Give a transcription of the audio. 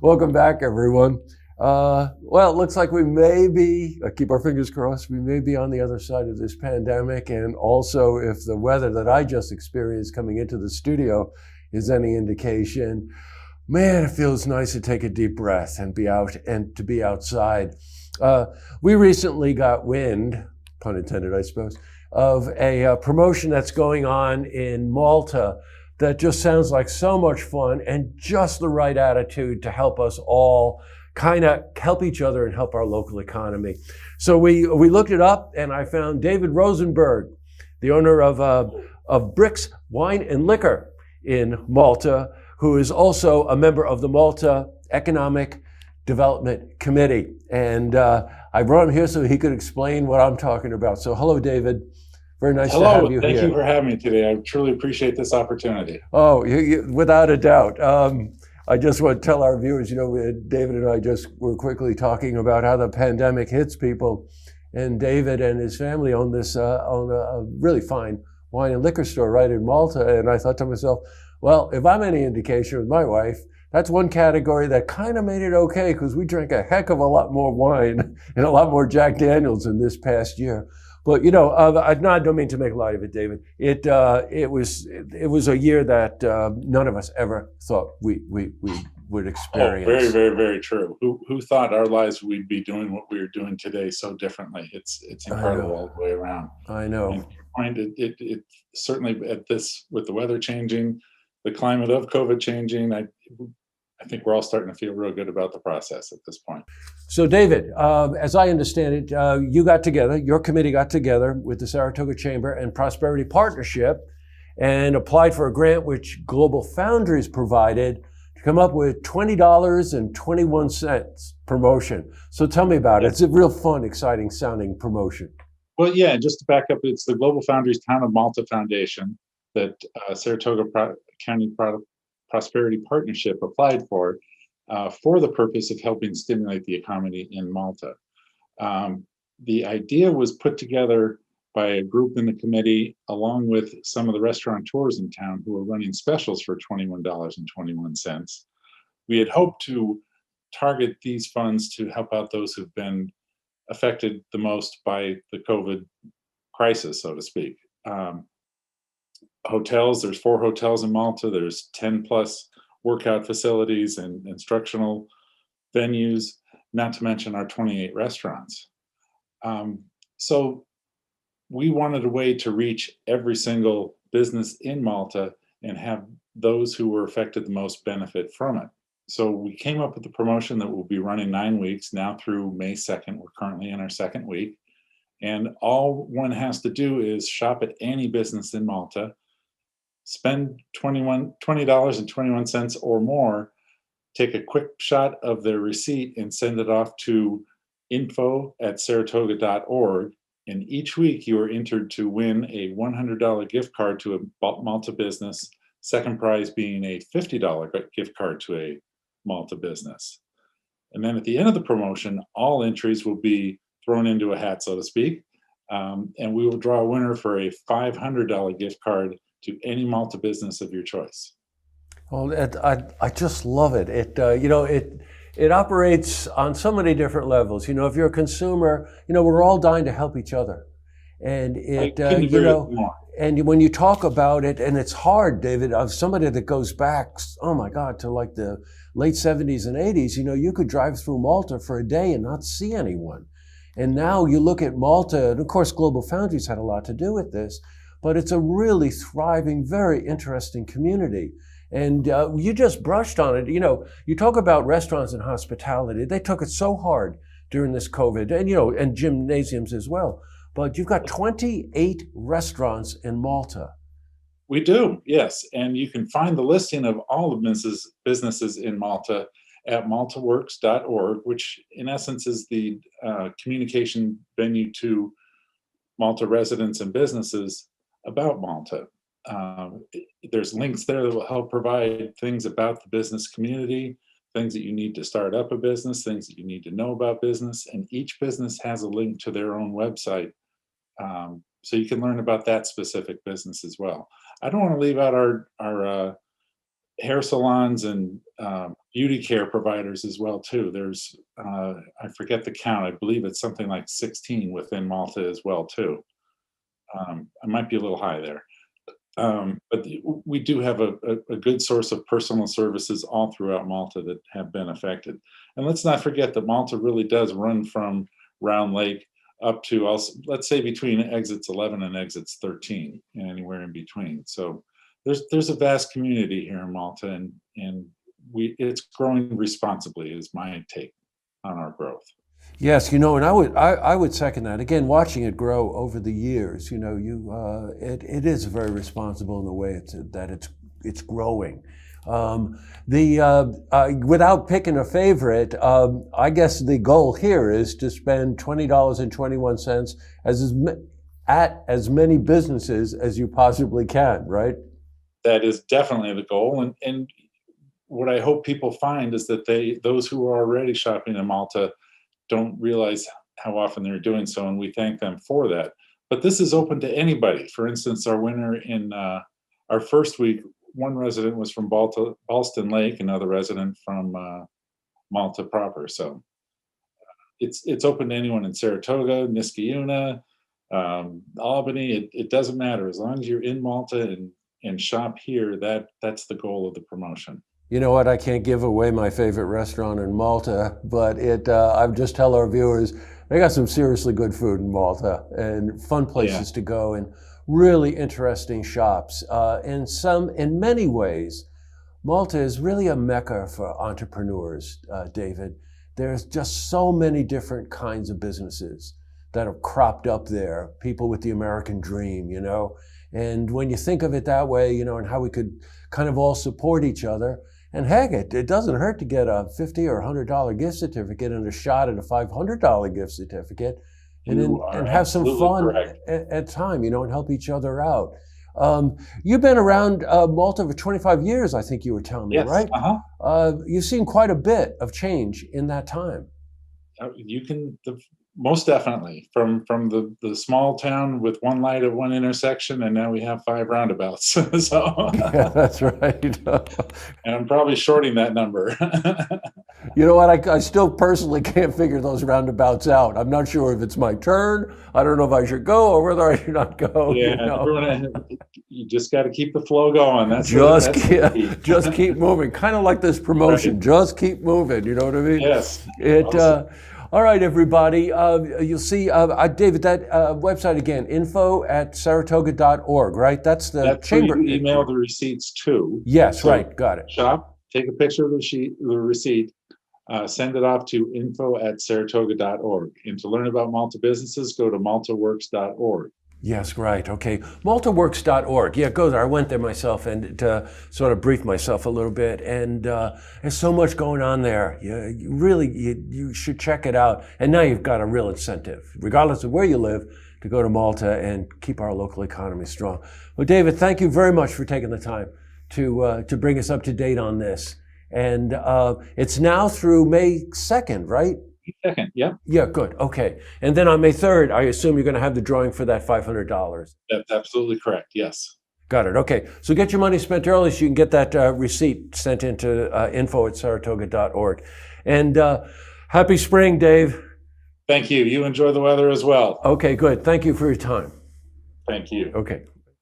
Welcome back, everyone. Well, it looks like we may be, keep our fingers crossed, we may be on the other side of this pandemic. And also, if the weather that I just experienced coming into the studio is any indication, man, it feels nice to take a deep breath and be out and to be outside. We recently got wind, pun intended, I suppose, of a promotion that's going on in Malta that just sounds like so much fun and just the right attitude to help us all kind of help each other and help our local economy. So we looked it up, and I found David Rosenberg, the owner of Bricks Wine and Liquor in Malta, who is also a member of the Malta Economic Development Committee. And I brought him here so he could explain what I'm talking about. So hello, David. Very nice to have you here. Thank you for having me today. I truly appreciate this opportunity. Oh, without a doubt. I just want to tell our viewers, David and I just were quickly talking about how the pandemic hits people. And David and his family own a really fine wine and liquor store right in Malta. And I thought to myself, well, if I'm any indication with my wife, that's one category that kind of made it okay, because we drank a heck of a lot more wine and a lot more Jack Daniels in this past year. But I don't mean to make light of it, David. It was a year that none of us ever thought we would experience. Oh, very, very, very true. Who thought our lives we'd be doing what we are doing today so differently? It's incredible all the way around. I know. And find it certainly with the weather changing, the climate of COVID changing. I think we're all starting to feel real good about the process at this point. So, David, as I understand it, your committee got together with the Saratoga Chamber and Prosperity Partnership and applied for a grant which Global Foundries provided to come up with $20.21 promotion. So tell me about it. It's a real fun, exciting sounding promotion. Well, yeah, just to back up, it's the Global Foundries Town of Malta Foundation that Saratoga County Prosperity Partnership applied for the purpose of helping stimulate the economy in Malta. The idea was put together by a group in the committee, along with some of the restaurateurs in town who were running specials for $21.21. We had hoped to target these funds to help out those who've been affected the most by the COVID crisis, so to speak. Hotels, there's 4 hotels in Malta, there's 10 plus workout facilities and instructional venues, not to mention our 28 restaurants. So we wanted a way to reach every single business in Malta and have those who were affected the most benefit from it. So we came up with the promotion that will be running 9 weeks now through May 2nd. We're currently in our second week. And all one has to do is shop at any business in Malta, spend $20.21 or more, take a quick shot of their receipt and send it off to info@saratoga.org. And each week you are entered to win a $100 gift card to a Malta business, second prize being a $50 gift card to a Malta business. And then at the end of the promotion, all entries will be thrown into a hat, so to speak, and we will draw a winner for a $500 gift card to any Malta business of your choice. Well, I just love it. It operates on so many different levels. If you're a consumer, we're all dying to help each other, and and when you talk about it, and it's hard, David, of somebody that goes back, oh my God, to like the late 70s and 80s. You could drive through Malta for a day and not see anyone, and now you look at Malta, and of course, Global Foundries had a lot to do with this. But it's a really thriving, very interesting community. And you just brushed on it. You talk about restaurants and hospitality. They took it so hard during this COVID, and gymnasiums as well. But you've got 28 restaurants in Malta. We do, yes. And you can find the listing of all the businesses in Malta at maltaworks.org, which in essence is the communication venue to Malta residents and businesses about Malta. There's links there that will help provide things about the business community, things that you need to start up a business, things that you need to know about business, and each business has a link to their own website, so you can learn about that specific business as well. I don't want to leave out our hair salons and beauty care providers as well too. There's I forget the count. I believe it's something like 16 within Malta as well too. I might be a little high there. But we do have a good source of personal services all throughout Malta that have been affected. And let's not forget that Malta really does run from Round Lake up to also, let's say between exits 11 and exits 13, and anywhere in between. So there's a vast community here in Malta, and it's growing responsibly is my take on our growth. Yes, and I would second that. Again, watching it grow over the years, it is very responsible in the way it's growing. Without picking a favorite, I guess the goal here is to spend $20.21 at as many businesses as you possibly can, right? That is definitely the goal, and what I hope people find is that those who are already shopping in Malta don't realize how often they're doing so, and we thank them for that. But this is open to anybody. For instance, our winner in our first week, one resident was from Ballston Lake, another resident from Malta proper. So it's open to anyone in Saratoga, Niskayuna, Albany. It doesn't matter as long as you're in Malta and shop here. That's the goal of the promotion. You know what? I can't give away my favorite restaurant in Malta, but I would just tell our viewers they got some seriously good food in Malta and fun places to go and really interesting shops. In many ways, Malta is really a mecca for entrepreneurs, David. There's just so many different kinds of businesses that have cropped up there, people with the American dream, And when you think of it that way, and how we could kind of all support each other, and heck, it doesn't hurt to get a $50 or $100 gift certificate and a shot at a $500 gift certificate, and have some fun at time, and help each other out. You've been around Malta for 25 years, I think you were telling me, yes, right? Uh-huh. You've seen quite a bit of change in that time. Most definitely from the small town with one light at one intersection, and now we have 5 roundabouts. So yeah, that's right. And I'm probably shorting that number. You know what? I still personally can't figure those roundabouts out. I'm not sure if it's my turn. I don't know if I should go or whether I should not go. Yeah, you just got to keep the flow going. Just keep moving. Kind of like this promotion. Right. Just keep moving. You know what I mean? Yes. All right, everybody. You'll see, David, that website again, info@saratoga.org, right? That's the chamber. Who you email the receipts to. Yes, so right. Got it. Shop, take a picture of the receipt, send it off to info@saratoga.org. And to learn about Malta businesses, go to maltaworks.org. Yes, right. Okay. Maltaworks.org. Yeah, go there. I went there myself and to sort of brief myself a little bit. And there's so much going on there. You should check it out. And now you've got a real incentive, regardless of where you live, to go to Malta and keep our local economy strong. Well, David, thank you very much for taking the time to bring us up to date on this. And it's now through May 2nd, right? 2nd, yeah. Yeah, good. Okay. And then on May 3rd, I assume you're going to have the drawing for that $500. That's absolutely correct, yes. Got it. Okay. So get your money spent early so you can get that receipt sent into info@saratoga.org. And happy spring, Dave. Thank you. You enjoy the weather as well. Okay, good. Thank you for your time. Thank you. Okay.